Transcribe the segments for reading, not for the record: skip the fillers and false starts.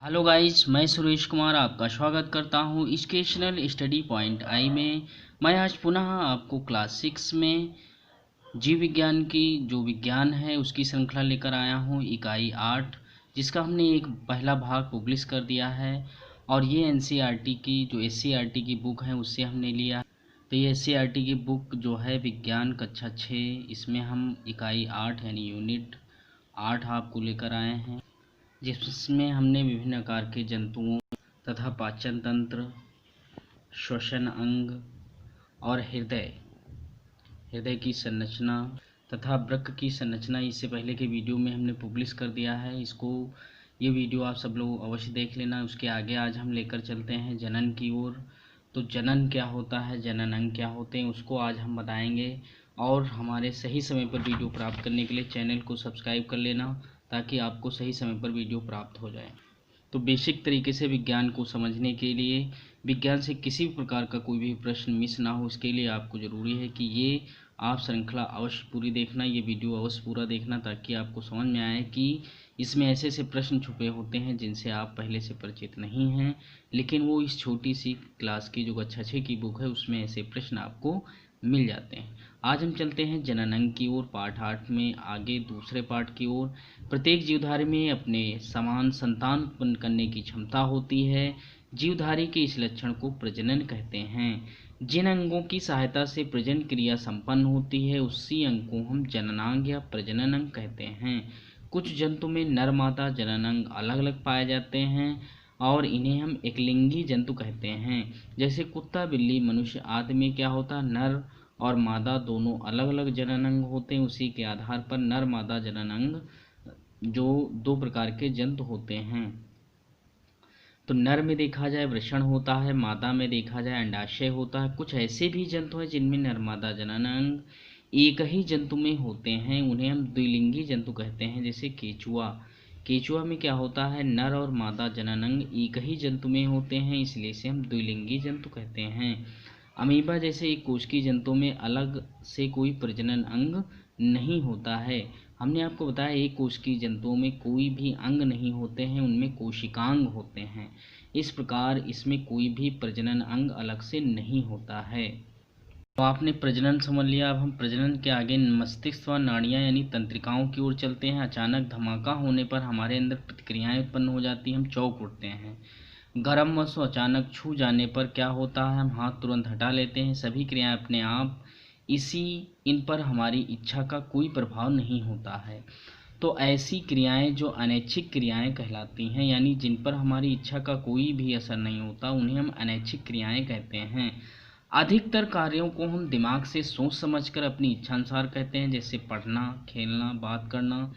Hello guys, मैं सुरेश कुमार आपका स्वागत करता हूं एजुकेशनल स्टडी पॉइंट आई में। मैं आज पुनः आपको क्लास 6 में जीव विज्ञान की जो विज्ञान है उसकी श्रृंखला लेकर आया हूं, इकाई 8, जिसका हमने एक पहला भाग पब्लिश कर दिया है। और ये एनसीईआरटी की जो एससीईआरटी की बुक है उससे हमने लिया। तो ये एससीईआरटी की बुक जो है विज्ञान कक्षा 6, इसमें हम इकाई 8 यानी यूनिट 8 आपको लेकर आए हैं, जिसमें हमने विभिन्न आकार के जंतुओं तथा पाचन तंत्र, श्वसन अंग और हृदय की संरचना तथा वृक्क की संरचना इससे पहले के वीडियो में हमने पब्लिश कर दिया है। ये वीडियो आप सब लोग अवश्य देख लेना। उसके आगे आज हम लेकर चलते हैं जनन की ओर। तो जनन क्या होता है, जनन अंग क्या होते हैं, उसको आज हम बताएंगे। और हमारे सही समय पर वीडियो प्राप्त करने के लिए चैनल को सब्सक्राइब कर लेना, ताकि आपको सही समय पर वीडियो प्राप्त हो जाए। तो बेसिक तरीके से विज्ञान को समझने के लिए, विज्ञान से किसी भी प्रकार का कोई भी प्रश्न मिस ना हो, इसके लिए आपको ज़रूरी है कि ये आप श्रृंखला अवश्य पूरी देखना, ये वीडियो अवश्य पूरा देखना, ताकि आपको समझ में आए कि इसमें ऐसे ऐसे प्रश्न छुपे होते हैं जिनसे आप पहले से परिचित नहीं हैं, लेकिन वो इस छोटी सी क्लास की जो कक्षा 6 की बुक है उसमें ऐसे प्रश्न आपको मिल जाते हैं। आज हम चलते हैं जनन अंग की ओर, पाठ 8 में आगे दूसरे पाठ की ओर। प्रत्येक जीवधारी में अपने समान संतान उत्पन्न करने की क्षमता होती है। जीवधारी के इस लक्षण को प्रजनन कहते हैं। जिन अंगों की सहायता से प्रजनन क्रिया संपन्न होती है उसी अंग को हम जननांग या प्रजनन अंग कहते हैं। कुछ जंतु में नर मादा जनन अंग अलग अलग पाए जाते हैं और इन्हें हम एकलिंगी जंतु कहते हैं। जैसे कुत्ता, बिल्ली, मनुष्य आदि में क्या होता है, नर और मादा दोनों अलग अलग जनन अंग होते हैं। उसी के आधार पर नर मादा जनन अंग जो दो प्रकार के जंतु होते हैं। तो नर में देखा जाए वृषण होता है, मादा में देखा जाए अंडाशय होता है। कुछ ऐसे भी जंतु हैं जिनमें नर मादा जनन अंग एक ही जंतु में होते हैं, उन्हें हम द्विलिंगी जंतु कहते हैं। जैसे केचुआ में क्या होता है, नर और मादा जनन अंग एक ही जंतु में होते हैं, इसलिए इसे हम द्विलिंगी जंतु कहते हैं। अमीबा जैसे एक कोशिकीय जंतु में अलग से कोई प्रजनन अंग नहीं होता है। हमने आपको बताया एक कोशिकीय जंतुओं में कोई भी अंग नहीं होते हैं, उनमें कोशिकांग होते हैं। इस प्रकार इसमें कोई भी प्रजनन अंग अलग से नहीं होता है। तो आपने प्रजनन समझ लिया। अब हम प्रजनन के आगे मस्तिष्क व नाड़ियाँ यानी तंत्रिकाओं की ओर चलते हैं। अचानक धमाका होने पर हमारे अंदर प्रतिक्रियाएं उत्पन्न हो जाती हैं, हम चौंक उठते हैं। गर्म वस्तु अचानक छू जाने पर क्या होता है, हम हाथ तुरंत हटा लेते हैं। सभी क्रियाएं अपने आप इन पर हमारी इच्छा का कोई प्रभाव नहीं होता है। तो ऐसी क्रियाएं जो अनैच्छिक क्रियाएं कहलाती हैं, यानी जिन पर हमारी इच्छा का कोई भी असर नहीं होता, उन्हें हम अनैच्छिक क्रियाएं कहते हैं। अधिकतर कार्यों को हम दिमाग से सोच समझकर अपनी इच्छानुसार कहते हैं, जैसे पढ़ना, खेलना, बात करना।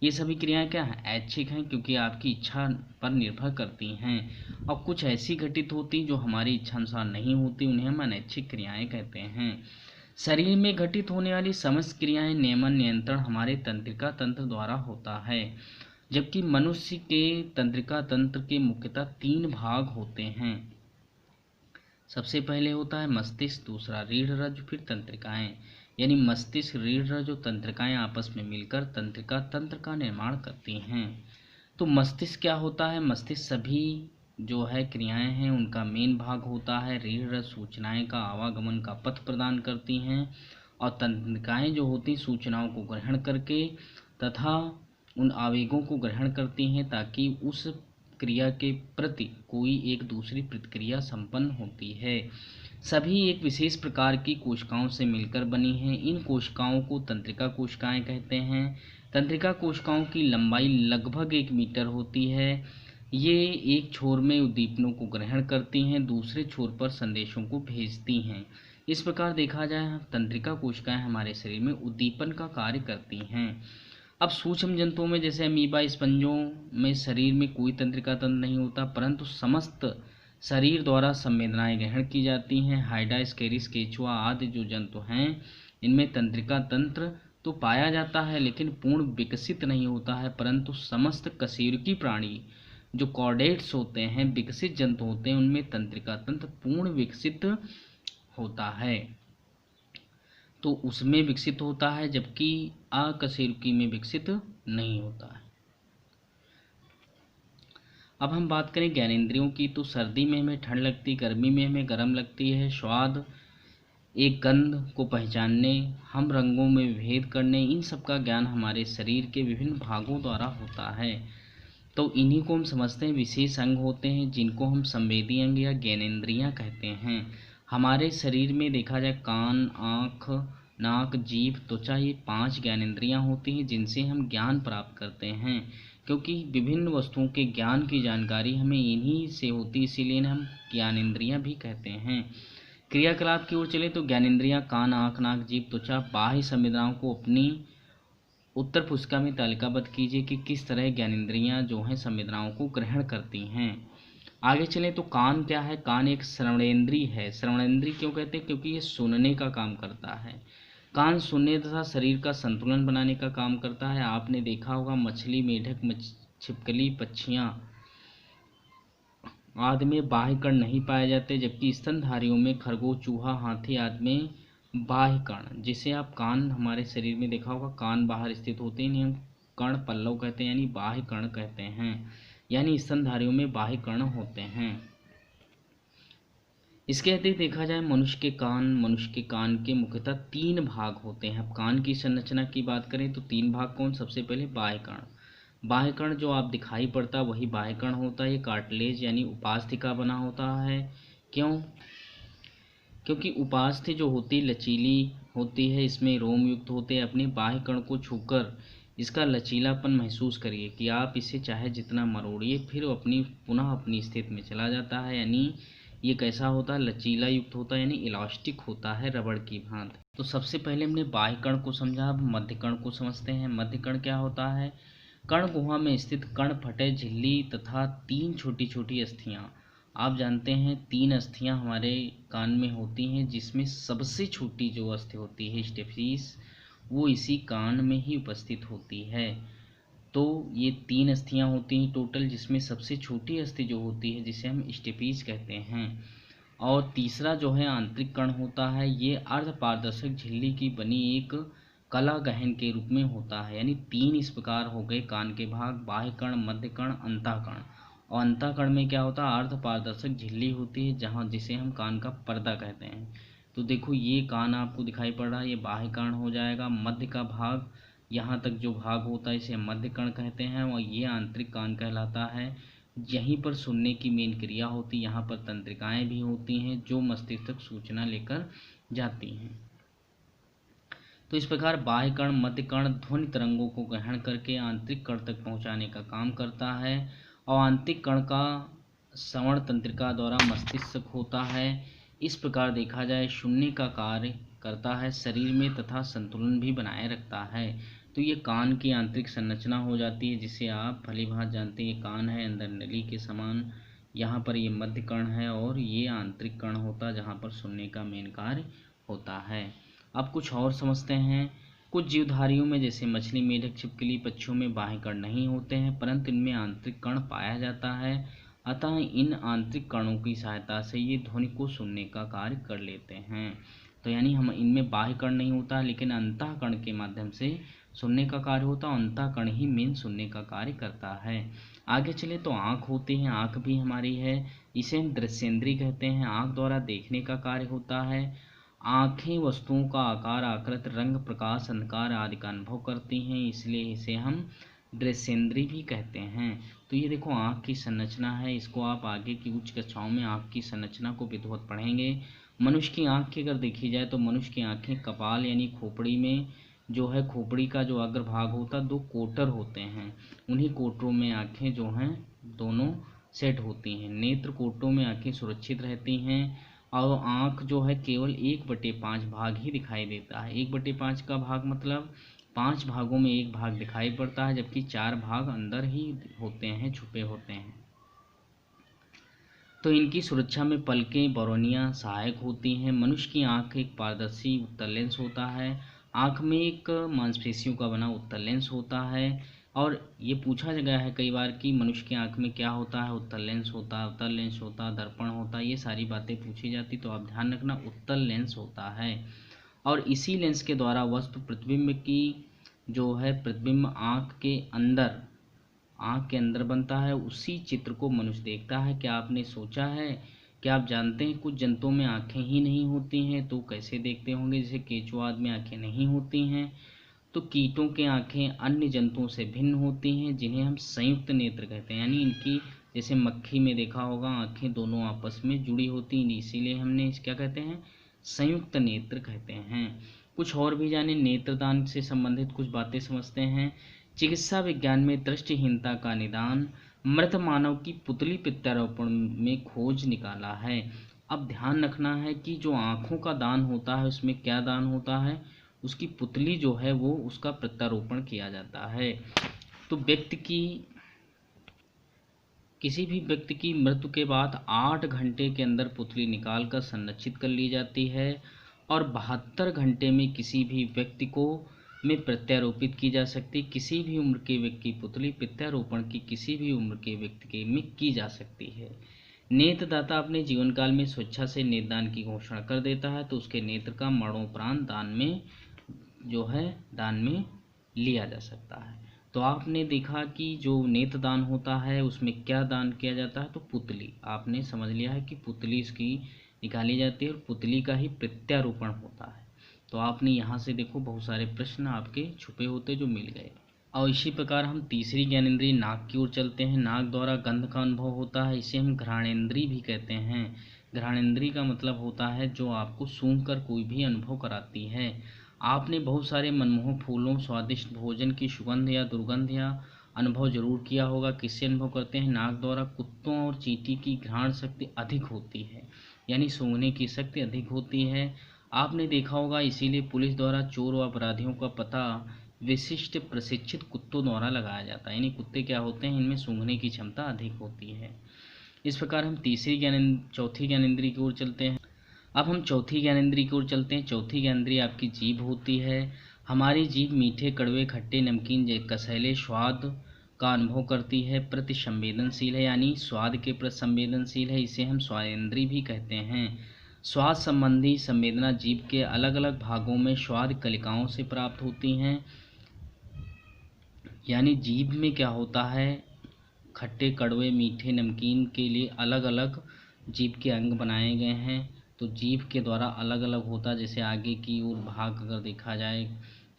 ये सभी क्रियाएं क्या हैं, ऐच्छिक हैं, क्योंकि आपकी इच्छा पर निर्भर करती हैं। और कुछ ऐसी घटित होती जो हमारी इच्छानुसार नहीं होती, उन्हें हम अनैच्छिक क्रियाएं कहते हैं। शरीर में घटित होने वाली समस्त क्रियाएं नियमन नियंत्रण हमारे तंत्रिका तंत्र द्वारा होता है, जबकि मनुष्य के तंत्रिका तंत्र के मुख्यतः 3 भाग होते हैं। सबसे पहले होता है मस्तिष्क, दूसरा रीढ़ रज्जु, फिर तंत्रिकाएं। यानी मस्तिष्क, रीढ़ रज्जु, तंत्रिकाएं आपस में मिलकर तंत्रिका तंत्र का निर्माण करती हैं। तो मस्तिष्क क्या होता है, मस्तिष्क सभी जो है क्रियाएं हैं उनका मेन भाग होता है। रीढ़ रज्जु सूचनाएं का आवागमन का पथ प्रदान करती हैं और तंत्रिकाएं जो होती सूचनाओं को ग्रहण करके तथा उन आवेगों को ग्रहण करती हैं, ताकि उस क्रिया के प्रति कोई एक दूसरी प्रतिक्रिया संपन्न होती है। सभी एक विशेष प्रकार की कोशिकाओं से मिलकर बनी हैं। इन कोशिकाओं को तंत्रिका कोशिकाएं कहते हैं। तंत्रिका कोशिकाओं की लंबाई लगभग 1 मीटर होती है। ये एक छोर में उद्दीपनों को ग्रहण करती हैं, दूसरे छोर पर संदेशों को भेजती हैं। इस प्रकार देखा जाए तंत्रिका कोशिकाएं हमारे शरीर में उद्दीपन का कार्य करती हैं। अब सूक्ष्म जंतुओं में जैसे अमीबा, स्पंजों में शरीर में कोई तंत्रिका तंत्र नहीं होता, परंतु समस्त शरीर द्वारा संवेदनाएं ग्रहण की जाती हैं। हाइडा, स्केरिस, केचुआ आदि जो जंतु हैं इनमें तंत्रिका तंत्र तो पाया जाता है, लेकिन पूर्ण विकसित नहीं होता है। परंतु समस्त कशेरुकी प्राणी जो कॉर्डेट्स होते हैं, विकसित जंतु होते हैं, उनमें तंत्रिका तंत्र पूर्ण विकसित होता है। तो उसमें विकसित होता है, जबकि अकशेरुकी में विकसित नहीं होता है। अब हम बात करें ज्ञानेंद्रियों की, तो सर्दी में हमें ठंड लगती, गर्मी में हमें गर्म लगती है, स्वाद, एक गंध को पहचानने, हम रंगों में भेद करने, इन सब का ज्ञान हमारे शरीर के विभिन्न भागों द्वारा होता है। तो इन्हीं को हम समझते हैं विशेष अंग होते हैं, जिनको हम संवेदी अंग या ज्ञानेंद्रियां कहते हैं। हमारे शरीर में देखा जाए कान, आँख, नाक, जीभ, त्वचा, ये 5 ज्ञानेंद्रियां होती हैं जिनसे हम ज्ञान प्राप्त करते हैं। क्योंकि विभिन्न वस्तुओं के ज्ञान की जानकारी हमें इन्हीं से होती है, इसीलिए इन्हें हम ज्ञानेंद्रियां भी कहते हैं। क्रियाकलाप की ओर चले तो ज्ञानेंद्रियां कान, आँख, नाक, जीभ, त्वचा बाह्य संवेदनाओं को अपनी उत्तर पुस्तिका में तालिकाबद्ध कीजिए कि किस तरह ज्ञानेंद्रियां जो हैं संवेदनाओं को ग्रहण करती हैं। आगे चलें तो कान क्या है? कान एक श्रवणेंद्रिय है। श्रवणेंद्रिय क्यों कहते हैं? क्योंकि ये सुनने का काम करता है। कान सुनने तथा शरीर का संतुलन बनाने का काम करता है। आपने देखा होगा मछली, मेढक, छिपकली, पक्षियाँ आदि में बाह्य कण नहीं पाए जाते, जबकि स्तनधारियों में खरगोश, चूहा, हाथी आदि में बाह्य कण, जिसे आप कान हमारे शरीर में देखा होगा कान बाहर स्थित होते हैं, इन्हें हम कण पल्लव कहते हैं, यानी बाह्य कण कहते हैं। यानी स्तनधारियों में बाह्य कण होते हैं। इसके अतिरिक्त देखा जाए मनुष्य के कान के मुख्यतः 3 भाग होते हैं। अब कान की संरचना की बात करें तो 3 भाग कौन? सबसे पहले बाह्य कण। बाह्य कण जो आप दिखाई पड़ता वही बाह्य कण होता है। ये कार्टिलेज यानी उपास्थि का बना होता है। क्यों? क्योंकि उपास्थि जो होती लचीली होती है, इसमें रोम युक्त होते हैं। अपने बाह्य कण को छूकर इसका लचीलापन महसूस करिए कि आप इसे चाहे जितना मरोड़िए फिर पुनः अपनी स्थिति में चला जाता है। यानी ये कैसा होता है? लचीला युक्त होता है, यानी इलास्टिक होता है, रबड़ की भांति। तो सबसे पहले हमने बाह्य कण को समझा, अब मध्य कण को समझते हैं। मध्य कण क्या होता है? कर्ण गुहा में स्थित कर्ण, फटे, झिल्ली तथा 3 छोटी छोटी अस्थियां। आप जानते हैं 3 अस्थियां हमारे कान में होती हैं, जिसमें सबसे छोटी जो अस्थि होती है स्टेफिस, वो इसी कान में ही उपस्थित होती है। तो ये 3 अस्थियां होती हैं टोटल, जिसमें सबसे छोटी अस्थि जो होती है जिसे हम स्टेपीज कहते हैं। और तीसरा जो है आंतरिक कण होता है, ये अर्धपारदर्शक झिल्ली की बनी एक कला गहन के रूप में होता है। यानी 3 इस प्रकार हो गए कान के भाग, बाह्य कण, मध्य कण, अंतःकण। और अंतःकण में क्या होता है? अर्धपारदर्शक झिल्ली होती है, जहाँ जिसे हम कान का पर्दा कहते हैं। तो देखो ये कान आपको दिखाई पड़ रहा है, ये बाह्य कण हो जाएगा। मध्य का भाग, यहाँ तक जो भाग होता है इसे मध्य कण कहते हैं, और ये आंतरिक कान कहलाता है। यहीं पर सुनने की मेन क्रिया होती है। यहाँ पर तंत्रिकाएं भी होती हैं जो मस्तिष्क तक सूचना लेकर जाती हैं। तो इस प्रकार बाह्य कण, मध्य कण ध्वनि तरंगों को ग्रहण करके आंतरिक कण तक पहुंचाने का काम करता है, और आंतरिक कण का श्रवण तंत्रिका द्वारा मस्तिष्क होता है। इस प्रकार देखा जाए सुनने का कार्य करता है शरीर में तथा संतुलन भी बनाए रखता है। तो ये कान की आंतरिक संरचना हो जाती है, जिसे आप भलीभांति जानते हैं। कान है अंदर नली के समान, यहाँ पर ये मध्य कण है और ये आंतरिक कण होता है जहाँ पर सुनने का मेन कार्य होता है। अब कुछ और समझते हैं। कुछ जीवधारियों में जैसे मछली, मेढक, छिपकली, पक्षियों में बाह्य कण नहीं होते हैं, परंतु इनमें आंतरिक कण पाया जाता है। अतः इन आंतरिक कणों की सहायता से ये ध्वनि को सुनने का कार्य कर लेते हैं। तो यानी हम इनमें बाह्य कण नहीं होता, लेकिन अंतः कण के माध्यम से सुनने का कार्य होता है। अंतः कण ही मेन सुनने का कार्य करता है। आगे चले तो आँख होती है। आँख भी हमारी है, इसे हम दृश्येंद्रिय कहते हैं। आँख द्वारा देखने का कार्य होता है। आँखें वस्तुओं का आकार, आकृति, रंग, प्रकाश, अंधकार आदि का अनुभव करती हैं, इसलिए इसे हम दृश्येंद्रिय भी कहते हैं। तो ये देखो आँख की संरचना है, इसको आप आगे की उच्च कक्षाओं में आँख की संरचना को विधिवत पढ़ेंगे। मनुष्य की आँख की अगर देखी जाए तो मनुष्य की आँखें कपाल यानी खोपड़ी में जो है, खोपड़ी का जो अग्रभाग होता है 2 कोटर होते हैं, उन्हीं कोटरों में आँखें जो हैं दोनों सेट होती हैं। नेत्र कोटरों में आँखें सुरक्षित रहती हैं, और आँख जो है केवल 1/5 भाग ही दिखाई देता है। 1/5 का भाग मतलब 5 भागों में 1 भाग दिखाई पड़ता है, जबकि 4 भाग अंदर ही होते हैं, छुपे होते हैं। तो इनकी सुरक्षा में पलकें, बरौनियाँ सहायक होती हैं। मनुष्य की आँख एक पारदर्शी उत्तल लेंस होता है। आँख में एक मांसपेशियों का बना उत्तल लेंस होता है। और ये पूछा गया है कई बार कि मनुष्य की आँख में क्या होता है? उत्तल लेंस होता है, उत्तल लेंस होता है, दर्पण होता है, ये सारी बातें पूछी जाती। तो आप ध्यान रखना उत्तल लेंस होता है। और इसी लेंस के द्वारा वस्तु प्रतिबिंब की जो है प्रतिबिंब आँख के अंदर आँख के अंदर बनता है, उसी चित्र को मनुष्य देखता है। क्या आपने सोचा है, क्या आप जानते हैं कुछ जंतुओं में आँखें ही नहीं होती हैं, तो कैसे देखते होंगे? जैसे केंचुआ में आँखें नहीं होती हैं। तो कीटों की आँखें अन्य जंतुओं से भिन्न होती हैं, जिन्हें हम संयुक्त नेत्र कहते हैं। यानी इनकी, जैसे मक्खी में देखा होगा, आँखें दोनों आपस में जुड़ी होती हैं, इसीलिए हमने क्या कहते हैं, संयुक्त नेत्र कहते हैं। कुछ और भी जाने, नेत्रदान से संबंधित कुछ बातें समझते हैं। चिकित्सा विज्ञान में दृष्टिहीनता का निदान मृत मानव की पुतली प्रत्यारोपण में खोज निकाला है। अब ध्यान रखना है कि जो आँखों का दान होता है उसमें क्या दान होता है, उसकी पुतली जो है वो उसका प्रत्यारोपण किया जाता है। तो किसी भी व्यक्ति की मृत्यु के बाद 8 घंटे के अंदर पुतली निकाल कर संरक्षित कर ली जाती है और 72 घंटे में किसी भी व्यक्ति को में प्रत्यारोपित की जा सकती। किसी भी उम्र के व्यक्ति की पुतली प्रत्यारोपण की किसी भी उम्र के व्यक्ति के में की जा सकती है। नेत्रदाता अपने जीवन काल में स्वेच्छा से नेत्रदान की घोषणा कर देता है तो उसके नेत्र का मरणोपरांत दान में लिया जा सकता है। तो आपने देखा कि जो नेत्रदान होता है उसमें क्या दान किया जाता है, तो पुतली। आपने समझ लिया है कि पुतली इसकी निकाली जाती है और पुतली का ही प्रत्यारोपण होता है। तो आपने यहाँ से देखो बहुत सारे प्रश्न आपके छुपे होते जो मिल गए। और इसी प्रकार हम तीसरी ज्ञानेंद्रिय नाक की ओर चलते हैं। नाक द्वारा गंध का अनुभव होता है, इसे हम घ्राणेंद्रिय भी कहते हैं। घ्राणेंद्रिय का मतलब होता है जो आपको सूंघ कर कोई भी अनुभव कराती है। आपने बहुत सारे मनमोहक फूलों, स्वादिष्ट भोजन की सुगंध या दुर्गंध या अनुभव जरूर किया होगा। किससे अनुभव करते हैं? नाक द्वारा। कुत्तों और चींटी की घ्राण शक्ति अधिक होती है, यानी सूंघने की शक्ति अधिक होती है। आपने देखा होगा इसीलिए पुलिस द्वारा चोर व अपराधियों का पता विशिष्ट प्रशिक्षित कुत्तों द्वारा लगाया जाता है। यानी कुत्ते क्या होते हैं, इनमें सूंघने की क्षमता अधिक होती है। इस प्रकार हम चौथी ज्ञानेंद्रिय की ओर चलते हैं। अब हम चौथी ज्ञानेंद्रिय की ओर चलते हैं। चौथी ज्ञानेंद्रिय आपकी जीभ होती है। हमारी जीभ मीठे, कड़वे, खट्टे, नमकीन, कसैले स्वाद का अनुभव करती है। प्रति संवेदनशील है, यानी स्वाद के प्रति संवेदनशील है। इसे हम स्वादेंद्रिय भी कहते हैं। स्वाद संबंधी संवेदना जीभ के अलग अलग भागों में स्वाद कलिकाओं से प्राप्त होती हैं। यानी जीभ में क्या होता है, खट्टे, कड़वे, मीठे, नमकीन के लिए अलग अलग जीभ के अंग बनाए गए हैं। तो जीभ के द्वारा अलग अलग होता है। जैसे आगे की ओर भाग अगर देखा जाए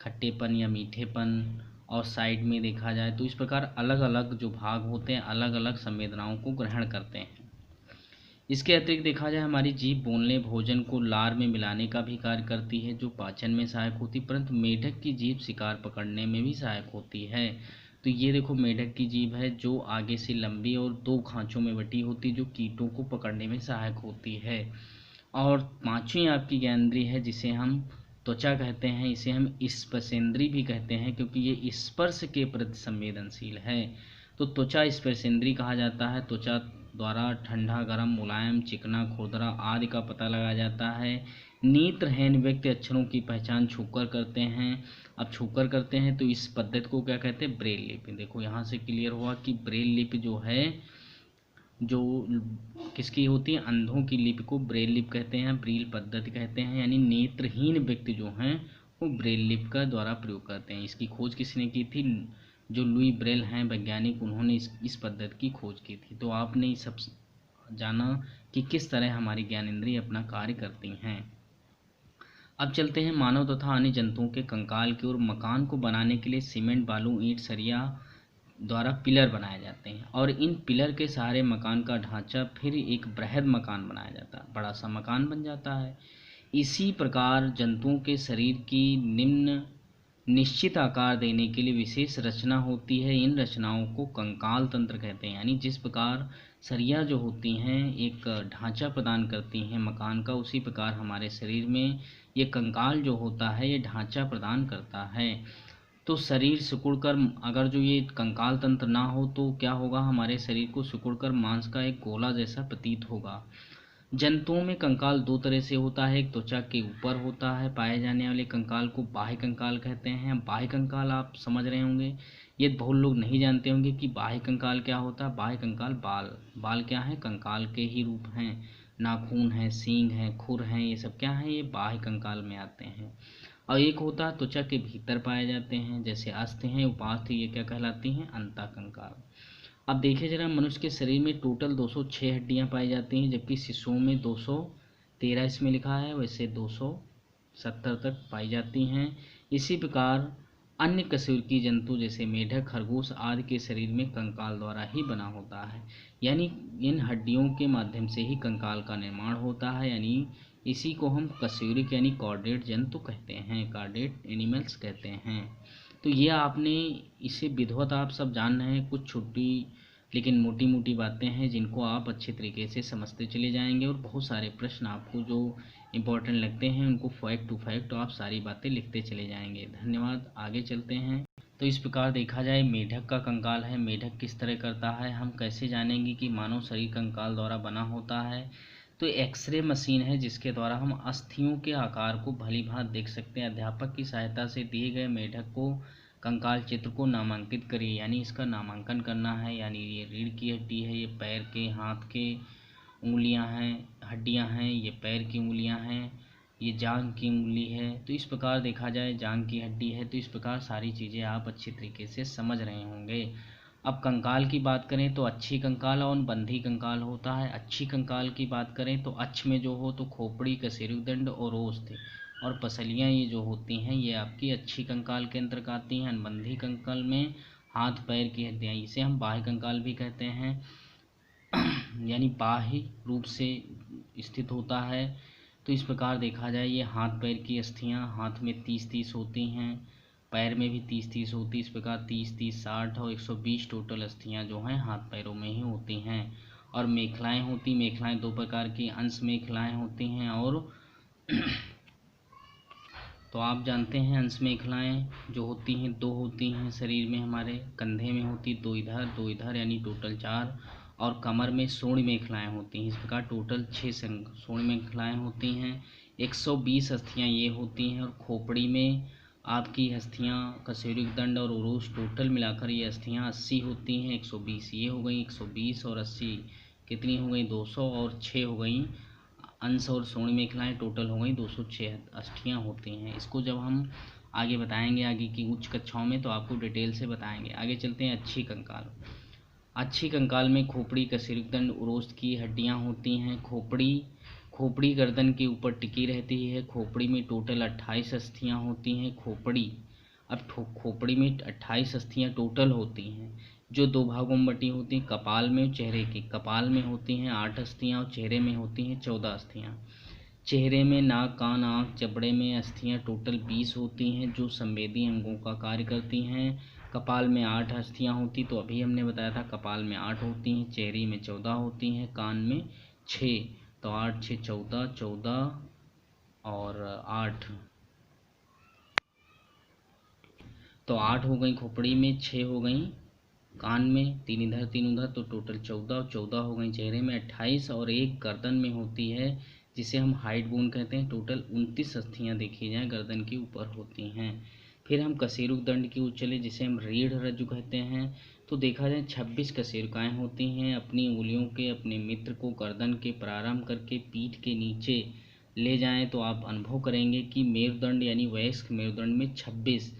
खट्टेपन या मीठेपन, और साइड में देखा जाए तो इस प्रकार अलग अलग जो भाग होते हैं अलग अलग संवेदनाओं को ग्रहण करते हैं। इसके अतिरिक्त देखा जाए हमारी जीभ बोलने, भोजन को लार में मिलाने का भी कार्य करती है, जो पाचन में सहायक होती है। परंतु मेढक की जीभ शिकार पकड़ने में भी सहायक होती है। तो ये देखो मेढक की जीभ है जो आगे से लंबी और 2 खांचों में बटी होती, जो कीटों को पकड़ने में सहायक होती है। और पांचवी आपकी ज्ञानेंद्रिय है जिसे हम त्वचा कहते हैं। इसे हम स्पर्शेंद्रिय भी कहते हैं क्योंकि ये स्पर्श के प्रति संवेदनशील है। तो त्वचा स्पर्शेंद्रिय कहा जाता है। त्वचा द्वारा ठंडा, गर्म, मुलायम, चिकना, खुरदरा आदि का पता लगाया जाता है। नेत्रहीन व्यक्ति अक्षरों की पहचान छूकर करते हैं। अब छूकर करते हैं तो इस पद्धति को क्या कहते हैं, ब्रेल लिपि। देखो यहाँ से क्लियर हुआ कि ब्रेल लिपि जो है, जो किसकी होती है, अंधों की लिपि को ब्रेल लिपि कहते हैं, ब्रील पद्धति कहते हैं। यानी नेत्रहीन व्यक्ति जो हैं वो ब्रेल लिपि का द्वारा प्रयोग करते हैं। इसकी खोज किसने की थी? जो लुई ब्रेल हैं वैज्ञानिक, उन्होंने इस पद्धति की खोज की थी। तो आपने सब जाना कि किस तरह हमारी ज्ञानेंद्रिय अपना कार्य करती हैं। अब चलते हैं मानव तथा अन्य जंतुओं के कंकाल की ओर। मकान को बनाने के लिए सीमेंट, बालू, ईंट, सरिया द्वारा पिलर बनाए जाते हैं और इन पिलर के सहारे मकान का ढांचा फिर एक बृहद मकान बनाया जाता है, बड़ा सा मकान बन जाता है। इसी प्रकार जंतुओं के शरीर की निम्न निश्चित आकार देने के लिए विशेष रचना होती है। इन रचनाओं को कंकाल तंत्र कहते हैं। यानी जिस प्रकार सरिया जो होती हैं एक ढांचा प्रदान करती हैं मकान का, उसी प्रकार हमारे शरीर में ये कंकाल जो होता है ये ढांचा प्रदान करता है। तो शरीर सिकुड़कर, अगर जो ये कंकाल तंत्र ना हो तो क्या होगा, हमारे शरीर को सिकुड़कर मांस का एक गोला जैसा प्रतीत होगा। जंतुओं में कंकाल 2 तरह से होता है। एक त्वचा के ऊपर होता है पाए जाने वाले कंकाल को बाह्य कंकाल कहते हैं। बाह्य कंकाल आप समझ रहे होंगे, ये बहुत लोग नहीं जानते होंगे कि बाह्य कंकाल क्या होता है। बाह्य कंकाल बाल क्या है, कंकाल के ही रूप हैं। नाखून है, सींग है, खुर हैं, ये सब क्या है, ये बाह्य कंकाल में आते हैं। और एक होता है त्वचा के भीतर पाए जाते हैं, जैसे अस्थ हैं, उपास्थि, ये क्या कहलाती हैं, अंतः कंकाल। अब देखिए जरा, मनुष्य के शरीर में टोटल 206 हड्डियां पाई जाती हैं, जबकि शिशुओं में 213 इसमें लिखा है, वैसे 270 तक पाई जाती हैं। इसी प्रकार अन्य कशेरुकी जंतु जैसे मेढक, खरगोश आदि के शरीर में कंकाल द्वारा ही बना होता है, यानी इन हड्डियों के माध्यम से ही कंकाल का निर्माण होता है, यानी इसी को हम कशेरुक यानी कॉर्डेट जंतु कहते हैं, कॉर्डेट एनिमल्स कहते हैं। तो ये आपने इसे विधिवत आप सब जान रहे हैं, कुछ छोटी लेकिन मोटी मोटी बातें हैं जिनको आप अच्छे तरीके से समझते चले जाएंगे, और बहुत सारे प्रश्न आपको जो इम्पोर्टेंट लगते हैं उनको फैक्ट टू फैक्ट आप सारी बातें लिखते चले जाएंगे। धन्यवाद। आगे चलते हैं। तो इस प्रकार देखा जाए, मेढक का कंकाल है, मेढक किस तरह करता है, हम कैसे जानेंगे कि मानव शरीर कंकाल द्वारा बना होता है। तो एक्सरे मशीन है जिसके द्वारा हम अस्थियों के आकार को भली भांति देख सकते हैं। अध्यापक की सहायता से दिए गए मेढक को कंकाल चित्र को नामांकित करिए, यानी इसका नामांकन करना है। यानी ये रीढ़ की हड्डी है, ये पैर के हाथ के उंगलियां हैं, हड्डियां हैं, ये पैर की उंगलियां हैं, ये जांघ की उंगली है। तो इस प्रकार देखा जाए जांघ की हड्डी है। तो इस प्रकार सारी चीज़ें आप अच्छी तरीके से समझ रहे होंगे। अब कंकाल की बात करें तो अच्छी कंकाल और बंधी कंकाल होता है। अच्छी कंकाल की बात करें तो अक्ष में जो हो तो खोपड़ी, कशेरुकदंड और ओस्थ और पसलियाँ ये जो होती हैं ये आपकी अच्छी कंकाल के अंतर्गत आती हैं। अनबंधी कंकाल में हाथ पैर की हड्डियाँ, इसे हम बाह्य कंकाल भी कहते हैं, यानी बाह्य रूप से स्थित होता है। तो इस प्रकार देखा जाए, ये हाथ पैर की अस्थियाँ हाथ में 30-30 होती हैं, पैर में भी 30-30 होती है। इस प्रकार 30-30 60 और 120 टोटल अस्थियाँ जो हैं हाथ पैरों में ही होती हैं। और मेखलाएँ होती, मेखलाएँ दो प्रकार की अंश मेखलाएँ होती हैं, और तो आप जानते हैं अंश मेखलाएँ जो होती हैं दो होती हैं शरीर में, हमारे कंधे में होती दो इधर यानी टोटल 4, और कमर में सोड़ मेखलाएँ होती हैं। इस प्रकार टोटल 6 सोड़ मेखलाएँ होती हैं। 120 अस्थियाँ ये होती हैं, और खोपड़ी में आपकी अस्थियाँ कशेरुकदंड और उरोस टोटल मिलाकर ये अस्थियाँ 80 होती हैं। 120 ये हो गई, 120 और 80 कितनी हो गई 200, और 6 हो गई अंश और सोड़ मेखलाएँ टोटल हो गई 206 अस्थियाँ होती हैं। इसको जब हम आगे बताएंगे आगे की उच्च कक्षाओं में तो आपको डिटेल से बताएंगे। आगे चलते हैं। अच्छी कंकाल। अच्छी कंकाल में खोपड़ी, कशेरुकदंड, उरोस्थ की हड्डियां होती हैं। खोपड़ी गर्दन के ऊपर टिकी रहती है। खोपड़ी में टोटल 28 अस्थियां होती हैं। खोपड़ी में 28 अस्थियां टोटल होती हैं, जो दो भागों में बटी होती हैं, कपाल में और चेहरे की। कपाल में होती हैं 8 अस्थियां और चेहरे में होती हैं 14 अस्थियां। चेहरे में नाक, कान, आँख, जबड़े में अस्थियां टोटल 20 होती हैं, जो संवेदी अंगों का कार्य करती हैं। कपाल में 8 अस्थियां होती, तो अभी हमने बताया था कपाल में 8 होती हैं, चेहरे में 14 होती हैं, कान में 6, तो 8 6 14, 14 और 8, तो 8 हो गई खोपड़ी में, 6 हो गई कान में, 3 इधर 3 उधर, तो टोटल 14 और 14 हो गई चेहरे में, 28 और एक गर्दन में होती है जिसे हम हाइट बोन कहते हैं। टोटल 29 अस्थियाँ देखी जाए गर्दन के ऊपर होती हैं। फिर हम कशेरुकदंड की ओर चले जिसे हम रीढ़ रज्जु कहते हैं। तो देखा जाए 26 कशेरुकाएँ होती हैं। अपनी उंगलियों के अपने मित्र को गर्दन के प्रारंभ करके पीठ के नीचे ले जाएं तो आप अनुभव करेंगे कि मेरुदंड यानी वयस्क मेरुदंड में 26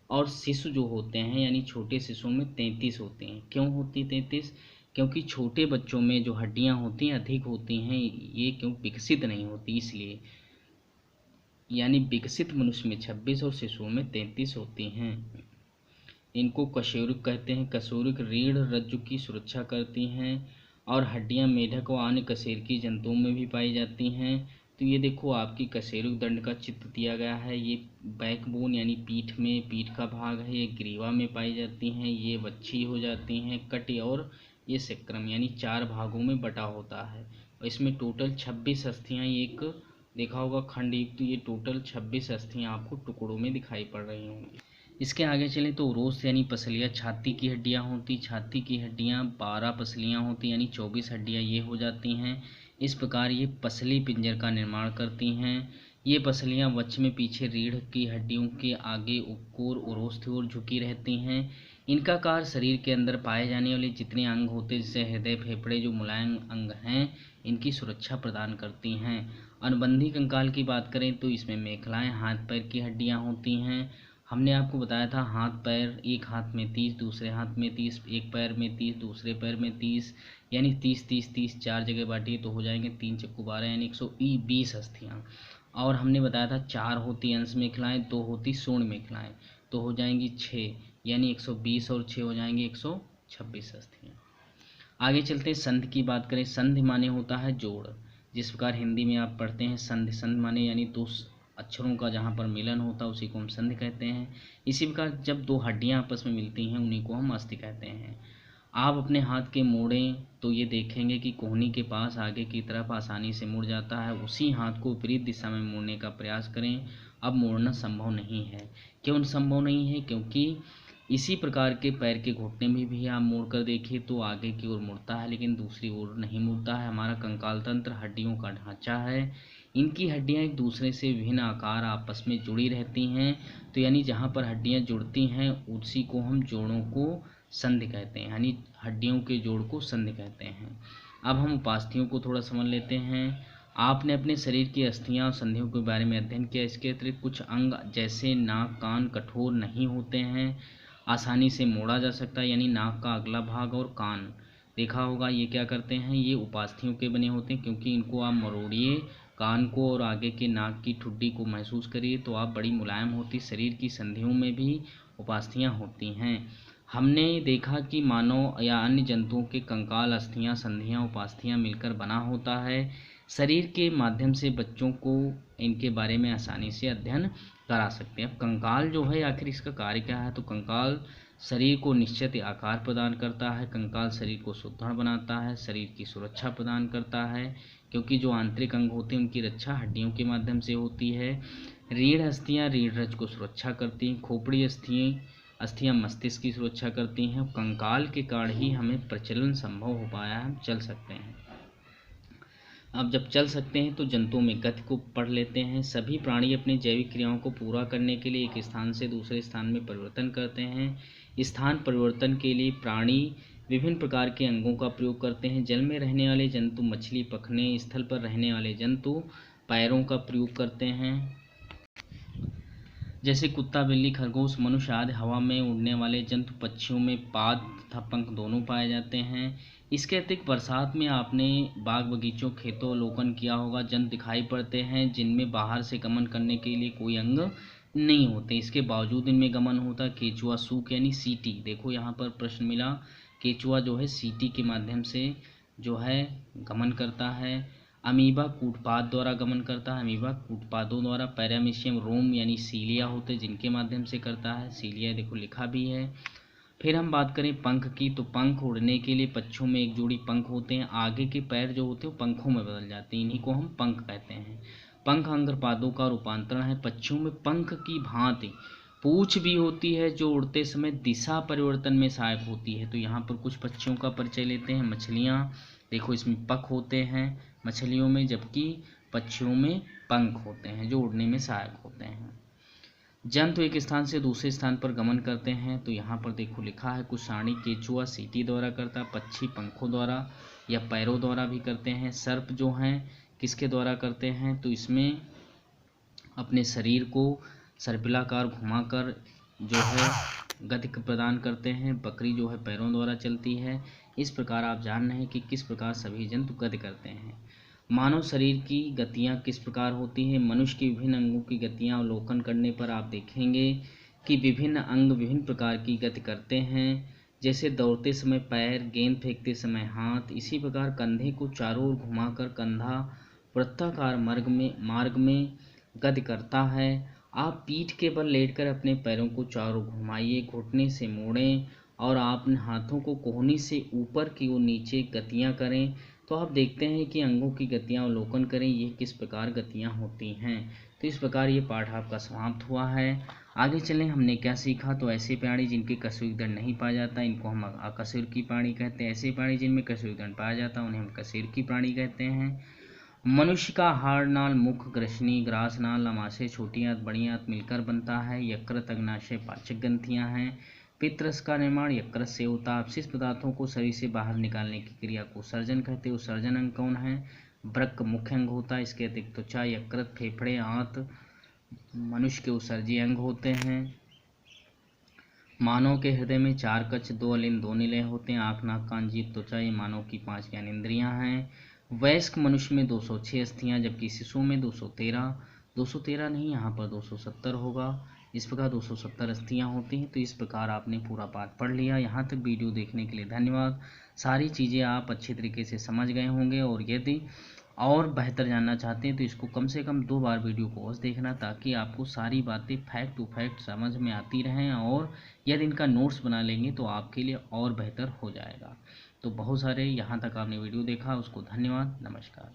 और शिशु जो होते हैं यानी छोटे शिशुओं में 33 होते हैं। क्यों होती 33? क्योंकि छोटे बच्चों में जो हड्डियां होती हैं अधिक होती हैं, ये क्यों विकसित नहीं होती इसलिए, यानी विकसित मनुष्य में 26 और शिशुओं में 33 होती हैं। इनको कशेरुक कहते हैं। कशेरुक रीढ़ रज्जु की सुरक्षा करती हैं और हड्डियां मेढक व अन्य कशेरुकी जंतुओं में भी पाई जाती हैं। तो ये देखो आपकी कशेरुकदंड का चित्र दिया गया है। ये बैकबोन यानी पीठ में, पीठ का भाग है, ये ग्रीवा में पाई जाती हैं, ये वच्छी हो जाती हैं, कटी, और ये सेक्रम यानी 4 भागों में बटा होता है। और इसमें टोटल 26 अस्थियाँ, एक देखा होगा खंडयुक्त, तो ये टोटल 26 अस्थियाँ आपको टुकड़ों में दिखाई पड़ रही होंगी। इसके आगे चलें तो उरोस्थ यानी पसलियाँ छाती की हड्डियाँ होती। छाती की हड्डियाँ 12 पसलियाँ होती यानी 24 हड्डियाँ ये हो जाती हैं। इस प्रकार ये पसली पिंजर का निर्माण करती हैं। ये पसलियाँ वक्ष में पीछे रीढ़ की हड्डियों के आगे उपकोर उरोस्थ की ओर झुकी रहती हैं। इनका कार्य शरीर के अंदर पाए जाने वाले जितने अंग होते हैं जैसे हृदय, फेफड़े जो मुलायम अंग हैं इनकी सुरक्षा प्रदान करती हैं। अनुबंधी कंकाल की बात करें तो इसमें मेखलाएँ हाथ पैर की हड्डियाँ होती हैं। हमने आपको बताया था हाथ पैर, एक हाथ में 30, दूसरे हाथ में 30, एक पैर में 30, दूसरे पैर में 30, यानी 30 30 30 चार जगह बांटिए तो हो जाएंगे 3 चक्कू 12 यानी 120 अस्थियाँ। और हमने बताया था 4 होती अंश मेखलाएँ, 2 होती सूर्ण मेखलाएँ, तो हो जाएंगी 6, यानी 120 और 6 हो जाएंगे 126 अस्थियाँ। आगे चलते हैं संधि की बात करें। संधि माने होता है जोड़। जिस प्रकार हिंदी में आप पढ़ते हैं संधि, संधि माने यानी दो अक्षरों का जहाँ पर मिलन होता है उसी को हम संधि कहते हैं। इसी प्रकार जब दो हड्डियाँ आपस में मिलती हैं उन्हीं को हम अस्थि कहते हैं। आप अपने हाथ के मोड़ें तो ये देखेंगे कि कोहनी के पास आगे की तरफ आसानी से मुड़ जाता है। उसी हाथ को विपरीत दिशा में मोड़ने का प्रयास करें। अब मोड़ना संभव नहीं है। क्यों संभव नहीं है? क्योंकि इसी प्रकार के पैर के घुटने में भी आप मोड़ कर देखिए तो आगे की ओर मुड़ता है लेकिन दूसरी ओर नहीं मुड़ता है। हमारा कंकाल तंत्र हड्डियों का ढांचा है। इनकी हड्डियां एक दूसरे से विभिन्न आकार आपस में जुड़ी रहती हैं। तो यानी जहाँ पर हड्डियां जुड़ती हैं उसी को हम जोड़ों को संधि कहते हैं, यानी हड्डियों के जोड़ को संधि कहते हैं। अब हम उपास्थियों को थोड़ा समझ लेते हैं। आपने अपने शरीर की अस्थियां और संधियों के बारे में अध्ययन किया। इसके अतिरिक्त कुछ अंग जैसे नाक कान कठोर नहीं होते हैं, आसानी से मोड़ा जा सकता है, यानी नाक का अगला भाग और कान देखा होगा ये क्या करते हैं, ये उपास्थियों के बने होते हैं। क्योंकि इनको आप मरोड़िए कान को और आगे के नाक की ठुड्डी को महसूस करिए तो आप बड़ी मुलायम होती। शरीर की संधियों में भी उपास्थियां होती हैं। हमने देखा कि मानव या अन्य जंतुओं के कंकाल अस्थियां संधियां उपास्थियां मिलकर बना होता है। शरीर के माध्यम से बच्चों को इनके बारे में आसानी से अध्ययन करा सकते हैं। अब कंकाल जो है आखिर इसका कार्य क्या है, तो कंकाल शरीर को निश्चित आकार प्रदान करता है। कंकाल शरीर को सुदृढ़ बनाता है, शरीर की सुरक्षा प्रदान करता है क्योंकि जो आंतरिक अंग होते हैं उनकी रक्षा हड्डियों के माध्यम से होती है। रीढ़ अस्थियां रीढ़ रज को सुरक्षा करती हैं। खोपड़ी अस्थियां मस्तिष्क की सुरक्षा करती हैं। कंकाल के कारण ही हमें प्रचलन संभव हो पाया है, हम चल सकते हैं। अब जब चल सकते हैं तो जंतुओं में गति को पढ़ लेते हैं। सभी प्राणी अपनी जैविक क्रियाओं को पूरा करने के लिए एक स्थान से दूसरे स्थान में परिवर्तन करते हैं। स्थान परिवर्तन के लिए प्राणी विभिन्न प्रकार के अंगों का प्रयोग करते हैं। जल में रहने वाले जंतु मछली पखने, स्थल पर रहने वाले जंतु पैरों का प्रयोग करते हैं। जैसे कुत्ता, बिल्ली, खरगोश, मनुष्य आदि। हवा में उड़ने वाले जंतु पक्षियों में पाद तथा पंख दोनों पाए जाते हैं। इसके अतिरिक्त बरसात में आपने बाग बगीचों खेतों अवलोकन किया होगा, जंतु दिखाई पड़ते हैं जिनमें बाहर से गमन करने के लिए कोई अंग नहीं होते, इसके बावजूद इनमें गमन होता है। केचुआ सूक यानी सीटी, देखो यहाँ पर प्रश्न मिला, केचुआ जो है सीटी के माध्यम से जो है गमन करता है। अमीबा कूटपाद द्वारा गमन करता है। अमीबा कूटपादों द्वारा। पैरामीशियम रोम यानी सीलिया होते जिनके माध्यम से करता है। सीलिया देखो लिखा भी है। फिर हम बात करें पंख की, तो पंख उड़ने के लिए पक्षियों में एक जोड़ी पंख होते हैं। आगे के पैर जो होते हैं वो पंखों में बदल जाते हैं, इन्हीं को हम पंख कहते हैं। पंख अंगपादों का रूपांतरण है। पक्षियों में पंख की भांति पूंछ भी होती है जो उड़ते समय दिशा परिवर्तन में सहायक होती है। तो यहाँ पर कुछ पक्षियों का परिचय लेते हैं। मछलियाँ देखो इसमें पख होते हैं मछलियों में, जबकि पक्षियों में पंख होते हैं जो उड़ने में सहायक होते हैं। जंतु एक स्थान से दूसरे स्थान पर गमन करते हैं, तो यहाँ पर देखो लिखा है कुछ सारणी। केचुआ सीटी द्वारा करता है, पक्षी पंखों द्वारा या पैरों द्वारा भी करते हैं। सर्प जो हैं किसके द्वारा करते हैं, तो इसमें अपने शरीर को सर्पिलाकार घुमाकर जो है गति प्रदान करते हैं। बकरी जो है पैरों द्वारा चलती है। इस प्रकार आप जान रहे हैं कि किस प्रकार सभी जंतु गति करते हैं। मानव शरीर की गतियाँ किस प्रकार होती हैं। मनुष्य के विभिन्न अंगों की गतियाँ अवलोकन करने पर आप देखेंगे कि विभिन्न अंग विभिन्न प्रकार की गति करते हैं। जैसे दौड़ते समय पैर, गेंद फेंकते समय हाथ। इसी प्रकार कंधे को चारों ओर घुमाकर कंधा वृत्ताकार मार्ग में गति करता है। आप पीठ के बल लेटकर अपने पैरों को चारों घुमाइए, घुटने से मोड़ें और आप हाथों को कोहनी से ऊपर की ओर नीचे गतियाँ करें, तो आप देखते हैं कि अंगों की गतियाँ अवलोकन करें, ये किस प्रकार गतियाँ होती हैं। तो इस प्रकार ये पाठ आपका समाप्त हुआ है। आगे चलें, हमने क्या सीखा, तो ऐसे प्राणी जिनके कशेरुकी दंड नहीं पाया जाता इनको हम अकशेरुकी प्राणी कहते हैं। ऐसे प्राणी जिनमें कशेरुकी दंड पाया जाता है उन्हें हम कशेरुकी प्राणी कहते हैं। मनुष्य का हाड़नाल, मुख, ग्रसनी, ग्रासनाल, अमाशय, छोटी आंत, बड़ी आंत मिलकर बनता है। यकृत, अग्नाशय, पाचक ग्रंथियां हैं। पित्तरस का निर्माण यकृत से होता है। अपशिष्ट पदार्थों को शरीर से बाहर निकालने की क्रिया को सर्जन कहते हैं। उत्सर्जन अंग कौन है, वृक्क मुख्य अंग होता है। इसके अतिरिक्त त्वचा, यकृत, फेफड़े, आंत मनुष्य के उत्सर्जी अंग होते हैं। मानव के हृदय में 4 कक्ष, 2 अलिंद, 2 निलय होते हैं। आँख, नाक, कान, जीभ, त्वचा ये मानव की 5 ज्ञानेंद्रियाँ हैं। वयस्क मनुष्य में 206 अस्थियाँ, जबकि शिशु में 213 नहीं, यहाँ पर 270 होगा। इस प्रकार 270 अस्थियाँ होती हैं। तो इस प्रकार आपने पूरा पाठ पढ़ लिया। यहाँ तक वीडियो देखने के लिए धन्यवाद। सारी चीज़ें आप अच्छे तरीके से समझ गए होंगे, और यदि और बेहतर जानना चाहते हैं तो इसको कम से कम 2 बार वीडियो को अवश्य देखना, ताकि आपको सारी बातें फैक्ट टू फैक्ट समझ में आती रहें, और यदि इनका नोट्स बना लेंगे तो आपके लिए और बेहतर हो जाएगा। तो बहुत सारे यहाँ तक आपने वीडियो देखा, उसको धन्यवाद। नमस्कार।